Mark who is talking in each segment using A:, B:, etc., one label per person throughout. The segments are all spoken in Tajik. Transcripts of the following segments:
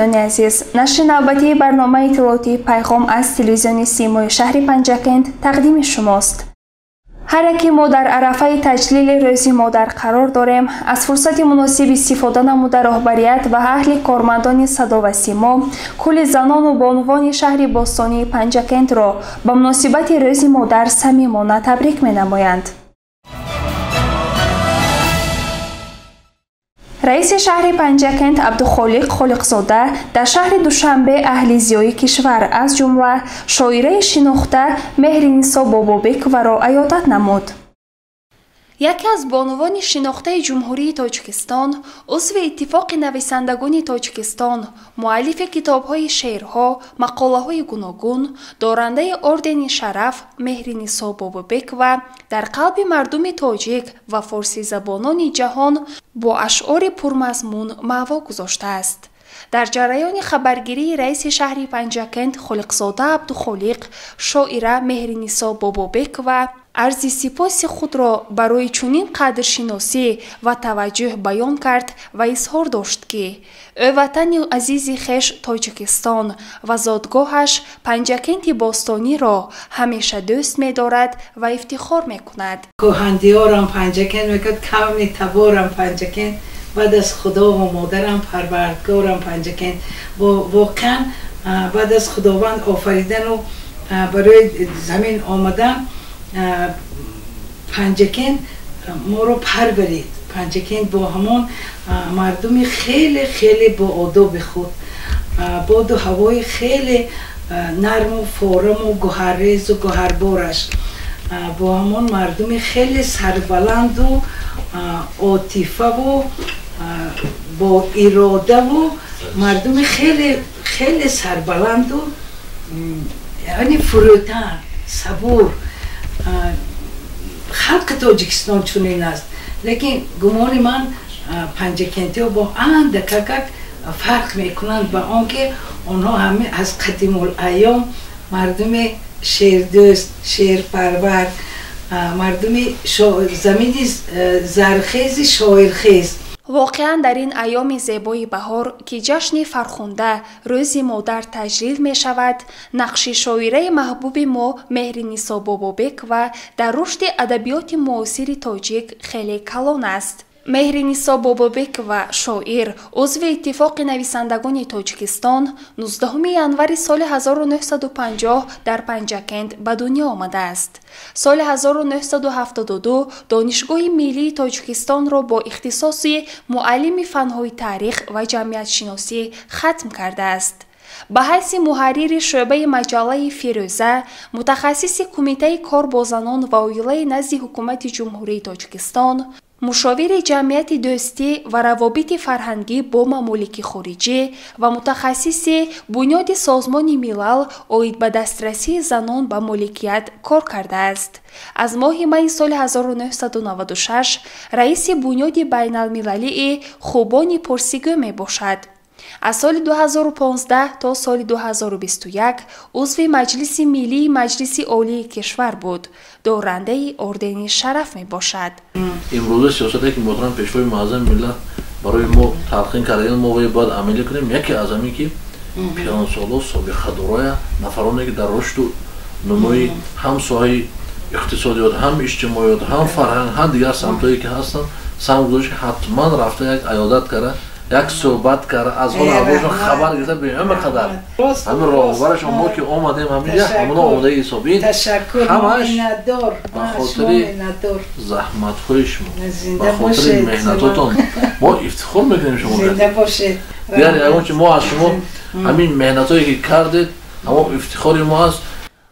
A: شنوندگان عزیز، نشر نوبتی برنامه اطلاعاتی پیغام از تلویزیون سیمای شهر پنجکند تقدیم شماست. هر که ما در عرفه تجلیل روز مادر قرار داریم، از فرصت مناسب استفاده نموده رهبریت و اهل کارمندان صدا و سیما کل زنان و بانوان شهر باستانی پنجکند را به مناسبت روز مادر صمیمانه تبریک می‌نمایند. رئیس شهر پنجکند عبدالخالق خالقزاده در شهر دوشنبه اهل زیای کشور از جمله شاعره شناخته مهرنیسا بابابک را عیادت نمود. یکی از بانوان شناخته جمهوری تاجیکستان، عضو اتفاق نویسندگان تاجیکستان، مؤلف کتاب‌های شعرها، مقاله‌های گوناگون، دارنده اردن شرف مهرنیسا بابابک و در قلب مردم تاجیک و فارسی زبانان جهان با اشعار پرمضمون مأوا گذاشته است. در جریان خبرگیری رئیس شهر پنجکند خالقزاده عبدالخالق، شاعره مهرنیسا بابابک و عرض سپاس خود را برای چنین قدرشناسی و توجه بیان کرد و اظهار داشت که او وطن عزیز خویش تاجیکستان و زادگاهش پنجکند باستانی را همیشه دوست می‌دارد و افتخار می‌کند.
B: کوهندیارم پنجکند میگد کم تبارم پنجکند بعد از خدا و مادرم پروردگارم پنجکند. واقعا بعد از خداوند آفریدن و برای زمین آمدن پنجکند ما رو پرورید. پنجکند با همون مردم خیلی خیلی با آداب خود، با دو هوای خیلی نرم و فارم و گوهرریز و گوهربارش، با همون مردم خیلی سربلند و عاطفه و با اراده و مردم خیلی خیلی سربلند و یعنی فروتن صبور. خلق تاجیکستان چنین است، لیکن گمان من پنجکندی ها با دقیق فرق میکنند به آنکه آنها همه از قدیم الایام مردم شیردوست، شیرپرور، مردم زمین زرخیز شاعرخیز.
A: واقعا در این ایام زیبای بهار که جشن فرخنده روز مادر تجلیل می شود، نقش شاعره محبوب ما مهرنیسا بابابک و در رشد ادبیات معاصر تاجیک خیلی کلان است. مهرنیسا بابابک و شاعر عضو اتفاق نویسندگان تاجیکستان 19 ینور سال 1950 در پنجکند به دنیا آمده است. سال 1972 دانشگاه ملی تاجیکستان را با اختصاص معلم فن‌های تاریخ و جمعیت شناسی ختم کرده است. به حیث محرر شعبه مجله فیروزه، متخصص کمیته کار با زنان و اویله نزد حکومت جمهوری تاجیکستان، مشاور جمعیت دوستی و روابط فرهنگی با ممالک خارجی و متخصص بنیاد سازمان ملل آید به دسترسی زنان به مالکیت کار کرده است. از ماه می سال 1996 رئیس بنیاد بین المللی خوبان پرسیگو می باشد. از سال 2015 تا سال 2021 عضو مجلس ملی مجلس عالی کشور بود. دارنده اردن شرف می باشد.
C: امروز سیاستی که محترم پیشوای معظم ملت برای ما تلقین کردن ما باید عملی کنیم. یکی از همین که پیران سالا سابقه دارای نفرانی که در رشد و نموی هم ساحه اقتصادیات، هم اجتماعیات، هم فرهنگ، هم دیگر سمتایی که هستن سهم گذاشت حتما رفته یک عیادت کرده، یک صحبت کرده، از حال احوالشون خبر گرفته به همه قدر. همه راهبرش ما که آمدیم همینجا همون آماده حسابی همش به خاطر زحمت‌های شما، به خاطر مهنتاتون ما افتخار میکنیم شما.
B: زنده باشید.
C: یعنی اون ما از شما همین مهنتایی که کردید اما افتخار ما است.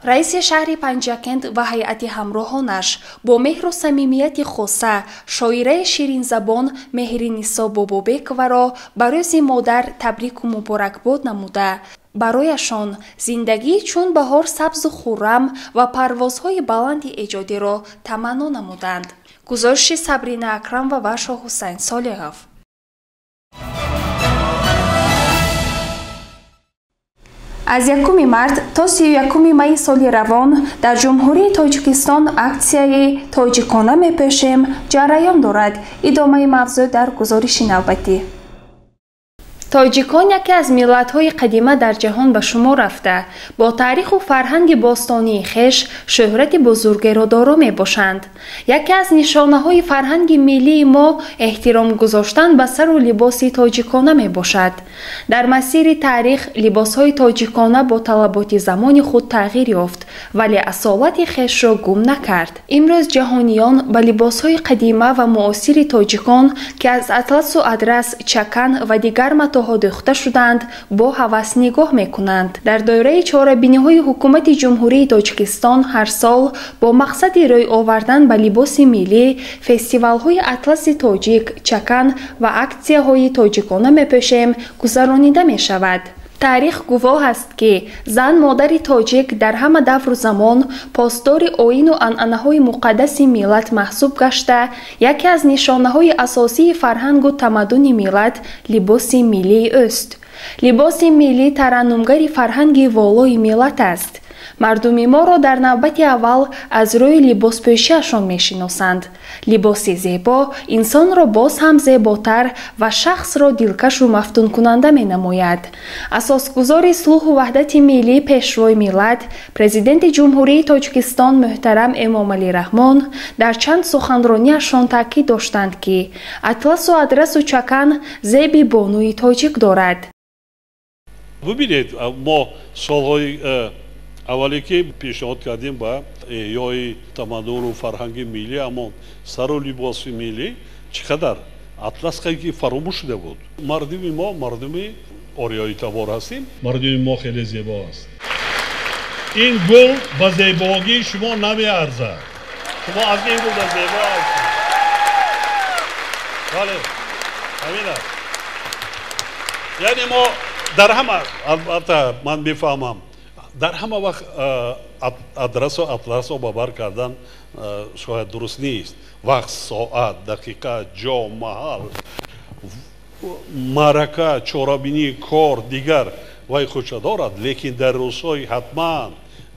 A: رئیس شهر پنجکند و هیئت همراهانش با مهر و صمیمیت خاصه شاعره شیرین زبان مهرنیسا بابابک را به روز مادر تبریک و مبارکباد نموده، برایشان زندگی چون بهار سبز و خرم و پروازهای بلند ایجادی را تمنا نمودند. گزارش صبرین اکرم و ورشا حسین صالحов. از 1 مارس تا 31 می سال روان در جمهوری تاجیکستان اکسیای تاجیکانه میپیشیم جریان دارد. ادامه موضوع در گزارش نوبتی. тоҷикон яке аз миллатҳои қадима дар ҷаҳон ба шумор рафта, бо таъриху фарҳанги бостонии хеш шӯҳрати бузургеро доро мебошанд. яке аз нишонаҳои фарҳанги миллии мо эҳтиром гузоштан ба сару либоси тоҷикона мебошад. дар масири таърих либосҳои тоҷикона бо талаботи замони худ тағйир ёфт, вале асолати хешро гум накард. имрӯз ҷаҳониён ба либосҳои қадима ва муосири тоҷикон ки аз атласу адрас, чакан ва дигар матоҳо дӯхта шуданд, бо ҳавас нигоҳ мекунанд. дар доираи чорабиниҳои ҳукумати ҷумҳурии Тоҷикистон ҳар сол бо мақсади рӯй овардан ба либоси миллӣ фестивалҳои атласи тоҷик, чакан ва аксияҳои тоҷикона мепӯшем гузаронида мешавад. таърих гувоҳ аст ки зан модари тоҷик дар ҳама давру замон посдори оину анъанаҳои муқаддаси миллат маҳсуб гашта, яке аз нишонаҳои асосии фарҳангу тамаддуни миллат либоси миллии ӯст. либоси миллӣ тараннумгари фарҳанги волои миллат аст. мардуми моро дар навбати аввал аз рӯи либоспӯшиашон мешиносанд. либоси зебо инсонро боз ҳам зеботар ва шахсро дилкашу мафтункунанда менамояд. асосгузори сулҳу ваҳдати миллӣ, пешвои миллат, президенти ҷумҳурии Тоҷикистон муҳтарам Эмомалӣ Раҳмон дар чанд суханронияшон таъкид доштанд ки атласу адрасу чакан зеби бонуи тоҷик дорад.
D: бубинед, мо солҳои аввале ки пешниҳод кардем ба эҳёи тамаддуну фарҳанги миллӣ, аммо сару либоси миллӣ чӣ қадар атласка ки фаромӯш шуда буд. мардуми мо мардуми ориёи табор ҳастем. мардуми мо хеле зебо аст. ин гул ба зебогии шумо намеарзад. шумо аз ин гул ба зебо ҳастед. бале, ҳамин аст. яъне мо дар ҳама, албатта ман мефаҳмам, дар ҳама вақт адрасу атласо ба бар кардан шояд дуруст нест. вақт, соат, дақиқа, ҷо, маҳал, маърака, чорабинии кор, дигар вай худша дорад, лекин дар рӯзҳои ҳатман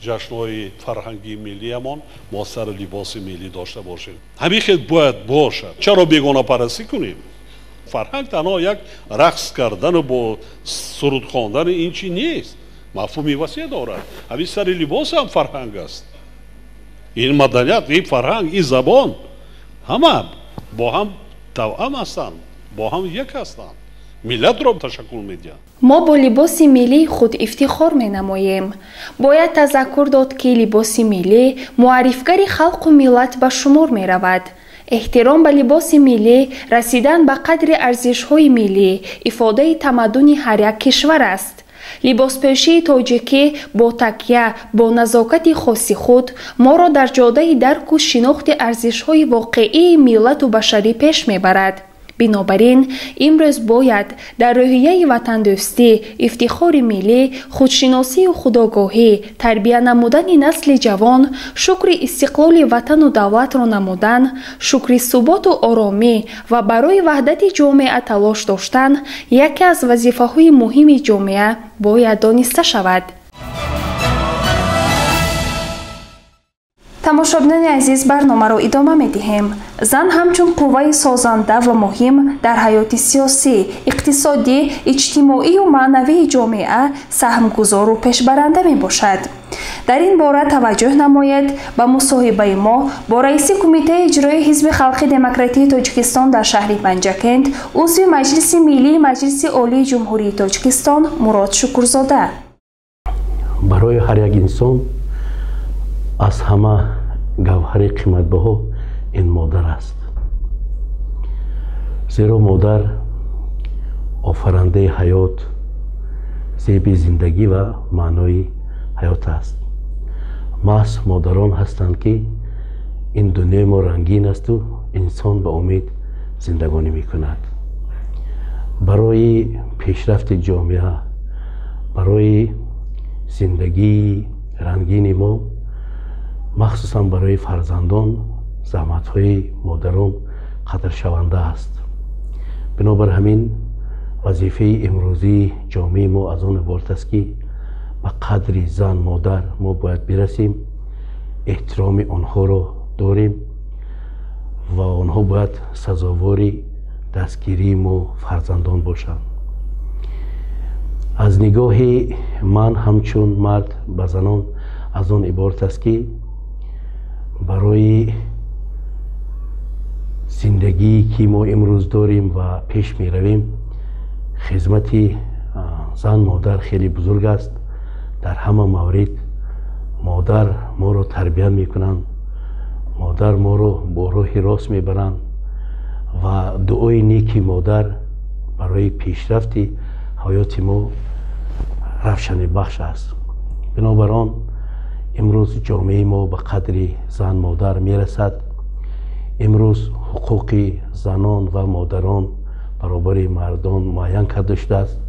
D: ҷашнҳои фарҳанги миллиамон мо сар либоси миллӣ дошта бошем. ҳамин хел бояд бошад. чаро бегонапарастӣ кунем? фарҳанг танҳо як рақс кардану бо суруд хондани ин чи нест. мафҳуми васеъ дорад. ҳамин сари либос ҳам фарҳанг аст. ин маданият, ин фарҳанг, ин забон ҳама бо ҳам тавъам ҳастанд, бо ҳам як ҳастанд. миллатро ташаккул медиҳанд.
A: мо бо либоси миллии худ ифтихор менамоем. бояд тазаккур дод ки либоси миллӣ муаррифгари халқу миллат ба шумор меравад. эҳтиром ба либоси миллӣ, расидан ба қадри арзишҳои миллӣ, ифодаи тамаддуни ҳар як кишвар аст. либоспӯшии тоҷикӣ бо такя, бо назокати хоси худ моро дар ҷодаи дарку шинохти арзишҳои воқеии миллату башарӣ пеш мебарад. бинобар ин имрӯз бояд дар рӯҳияи ватандӯстӣ, ифтихори миллӣ, худшиносию худогоҳӣ, тарбия намудани насли ҷавон, шукри истиқлоли ватану давлатро намудан, шукри суботу оромӣ ва барои ваҳдати ҷомеа талош доштан яке аз вазифаҳои муҳими ҷомеа бояд дониста шавад. тамошобинони азиз, барномаро идома медиҳем. зан ҳамчун қувваи созанда ва муҳим дар ҳаёти сиёсӣ, иқтисодӣ, иҷтимоию маънавии ҷомеа саҳмгузору пешбаранда мебошад. дар ин бора таваҷҷӯҳ намоед ба мусоҳибаи мо бо раиси кумитаи иҷроии ҳизби халқи демократии Тоҷикистон дар шаҳри Панҷакент, узви маҷлиси миллии маҷлиси олии ҷумҳурии Тоҷикистон Мурод Шукрзода.
E: барои ҳар як инсон аз ҳама гавҳари қиматбаҳо ин модар аст. зеро модар офарандаи ҳаёт, зеби зиндагӣ ва маънои ҳаёт аст. маҳз модарон ҳастанд ки ин дунёи мо рангин асту инсон ба умед зиндагонӣ мекунад. барои пешрафти ҷомеа, барои зиндагии рангини мо, махсусан барои фарзандон, заҳматҳои модарон қадршаванда аст. бинобар ҳамин вазифаи имрӯзии ҷомеаи мо аз он иборат аст ки ба қадри зан, модар мо бояд бирасем, эҳтироми онҳоро дорем ва онҳо бояд сазовори дастгирии мо фарзандон бошанд. از نگاه من همچون مرد به زنان از آن عبارت است که برای زندگی که ما امروز داریم و پیش می رویم خدمت زن مادر خیلی بزرگ است. در همه مورد مادر ما رو تربیت می کنند، مادر ما رو با راه راست می برند و دعای نیکی مادر برای پیشرفت حیات ما روشنی بخش است. بنابراین امروز جامعه ما به قدر زن مادر می رسد. امروز حقوق زنان و مادران برابر مردان معین کرده شده است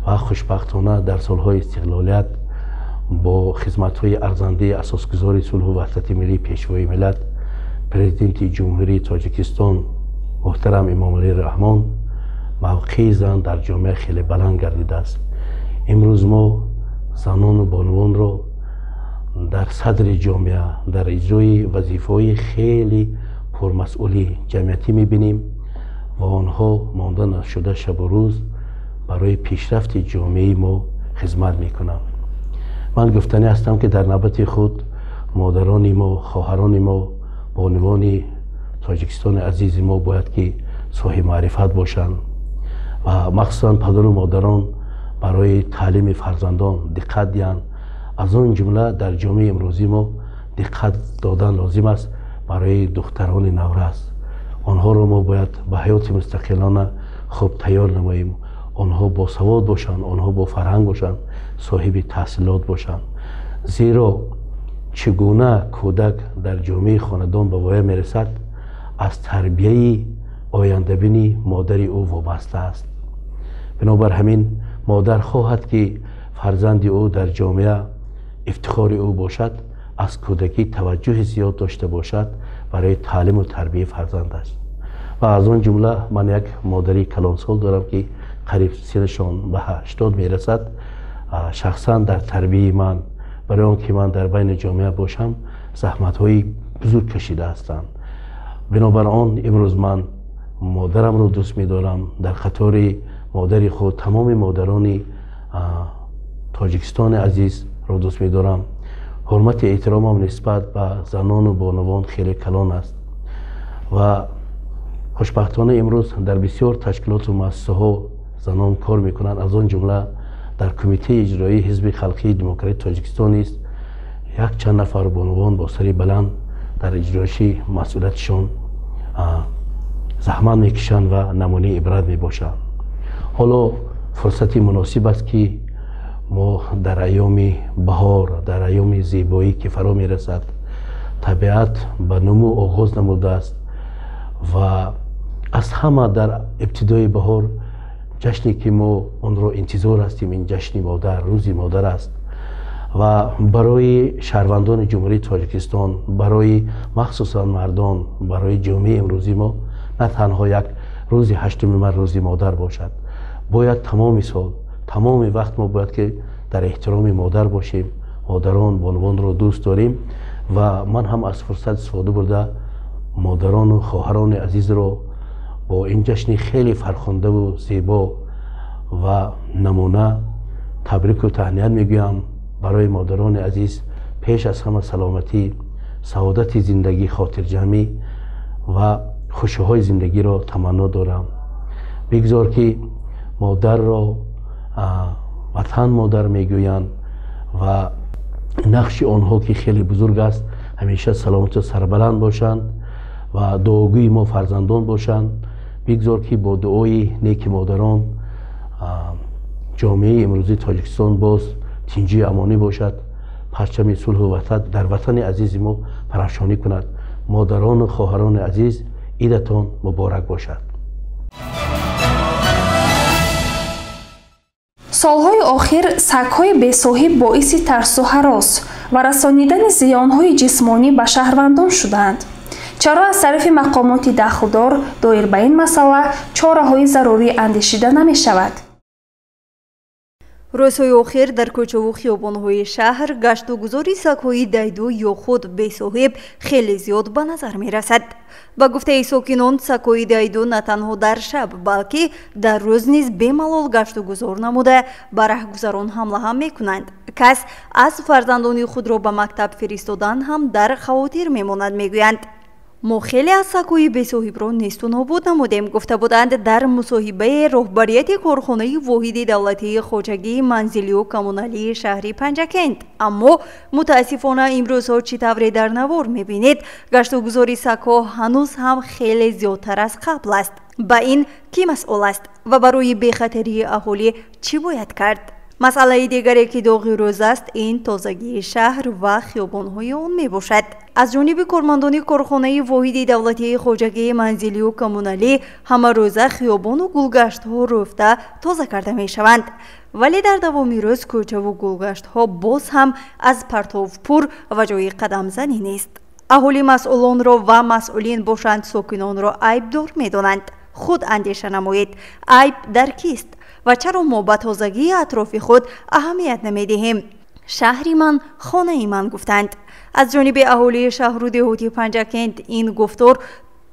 E: و خوشبختانه در سالهای استقلالیت با خدمت‌های ارزنده اساسگزار صلح و وحدت ملی پیشوای ملت پرزیدنت جمهوری تاجیکستان محترم امامعلی رحمان موقع زن در جامعه خیلی بلند گردیده است. امروز ما زنان و بانوان را در صدر جامعه در اجرای وظیفه‌های خیلی پرمسئولی جمعیتی می‌بینیم و آنها مانده نشده شب و روز برای پیشرفت جامعه ما خدمت می‌کنند. من گفتنی هستم که در نوبت خود مادران ما، خواهران ما، بانوان تاجیکستان عزیز ما باید که صاحب معرفت باشند و مخصوصا پدر و مادران برای تعلیم فرزندان دقت دهند. از آن جمله در جامعه امروزی ما دقت دادن لازم است برای دختران نورس. آنها را ما باید به حیات مستقلانه خوب تیار نماییم. آنها با سواد باشند، آنها با فرهنگ باشند، صاحب تحصیلات باشند. زیرا چگونه کودک در جامعه خاندان به وای میرسد از تربیه آینده بینی مادر او وابسته است. بنابر همین مادر خواهد که فرزند او در جامعه افتخار او باشد، از کودکی توجه زیاد داشته باشد برای تعلیم و تربیه فرزندش. و از آن جمله من یک مادری کلانسال دارم که قریب سنشان به 80 میرسد. شخصا در تربیه من برای آنکه من در بین جامعه باشم زحمت های بزرگ کشیده هستند. بنابراین امروز من مادرم رو دوست می‌دارم. در خطار مادری خود تمام مادران تاجیکستان عزیز رو دوست می‌دارم. حرمت احترامم نسبت به زنان و بانوان خیلی کلان است و خوشبختانه امروز در بسیار تشکیلات و مؤسسه‌ها زنان کار می‌کنند. از آن جمله در کمیته اجرایی حزب خلقی دموکراسی تاجیکستان است. یک چند نفر بانوان با سری بلند در اجرایش مسئولیتشان زحمت میکشند و نمونه عبرت میباشند. حالا فرصتی مناسب است که ما در ایام بهار، در ایام زیبایی که فرا میرسد، طبیعت به نمو آغاز نموده است و از همه در ابتدای بهار جشنی که ما آن را انتظار هستیم، این جشن مادر، روز مادر است و برای شهروندان جمهوری تاجیکستان، برای مخصوصا مردان، برای جامعه امروزی ما نه تنها یک روز 8 مهر روز مادر باشد، باید تمام سال، تمام وقت ما باید که در احترام مادر باشیم. مادران، بانوان را دوست داریم و من هم از فرصت استفاده برده مادران و خواهران عزیز را با این جشن خیلی فرخنده و زیبا و نمونه تبریک و تهنیت میگویم. برای مادران عزیز پیش از همه سلامتی، سعادت زندگی، خاطر جمعی و خوشی‌های زندگی را تمنا دارم. بگذار که مادر را وطن مادر میگویند و نقش آنها که خیلی بزرگ است، همیشه سلامت و سربلند باشند و دعاگوی ما فرزندان باشند. بگذار که با دعای نیک مادران جامعه امروزی تاجیکستان باز تینجی امانی باشد، پرچم صلح و وحدت در وطن عزیز ما پرافشانی کند. مادران و خواهران عزیز، عیدتان مبارک باشد.
A: سالهای آخر سگ‌های بی‌صاحب باعث ترس و هراس و رسانیدن زیانهای جسمانی به شهروندان شدند. چرا از طرف مقامات دخلدار دایر به این مسئله چاره‌های ضروری اندیشیده نمی شود؟
F: рӯзҳои охир дар кӯчаву хиёбонҳои шаҳр гашту гузори сагҳои дайду ё худ бесоҳиб хеле зиёд ба назар мерасад. ба гуфтаи сокинон, сагҳои дайду на танҳо дар шаб, балки дар рӯз низ бемалол гашту гузор намуда ба раҳгузарон ҳамла ҳам мекунанд. кас аз фарзандони худро ба мактаб фиристодан ҳам дар хавотир мемонад, мегӯянд. мо хеле аз сагҳои бесоҳибро несту нобуд намудем, гуфта буданд дар мусоҳибаи роҳбарияти корхонаи воҳиди давлатии хоҷагии манзилию коммуналии шаҳри Панҷакент. аммо мутаассифона имрӯзҳо чӣ тавре дар навор мебинед, гаштугузори сагҳо ҳанӯз ҳам хеле зиёдтар аз қабл аст. ба ин кӣ масъул аст ва барои бехатарии аҳолӣ чӣ бояд кард? масъалаи дигаре ки доғи рӯз аст, ин тозагии шаҳр ва хиёбонҳои он мебошад. аз ҷониби кормандони корхонаи воҳиди давлатии хоҷагии манзилию коммуналӣ ҳамарӯза хиёбону гулгаштҳо рӯфта тоза карда мешаванд, вале дар давоми рӯз кӯчаву гулгаштҳо боз ҳам аз партов пур ва ҷои қадамзанӣ нест. аҳолӣ масъулонро ва масъулин бошанд сокинонро айбдор медонанд. худ андеша намоед, айб дар кист ва чаро мо ба тозагии атрофи худ аҳамият намедиҳем? шаҳри ман хонаи ман гуфтанд. аз ҷониби аҳолии шаҳру деҳоти Панҷакент ин гуфтор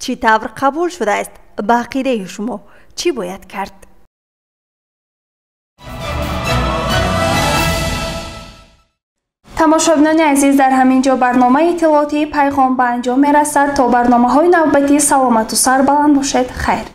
F: чӣ тавр қабул шудааст? ба ақидаи шумо чӣ бояд кард?
A: тамошобинони азиз, дар ҳамин ҷо барномаи иттилоотии пайғом ба анҷом мерасад. то барномаҳои навбатӣ саломату сарбаланд бошед. хайр.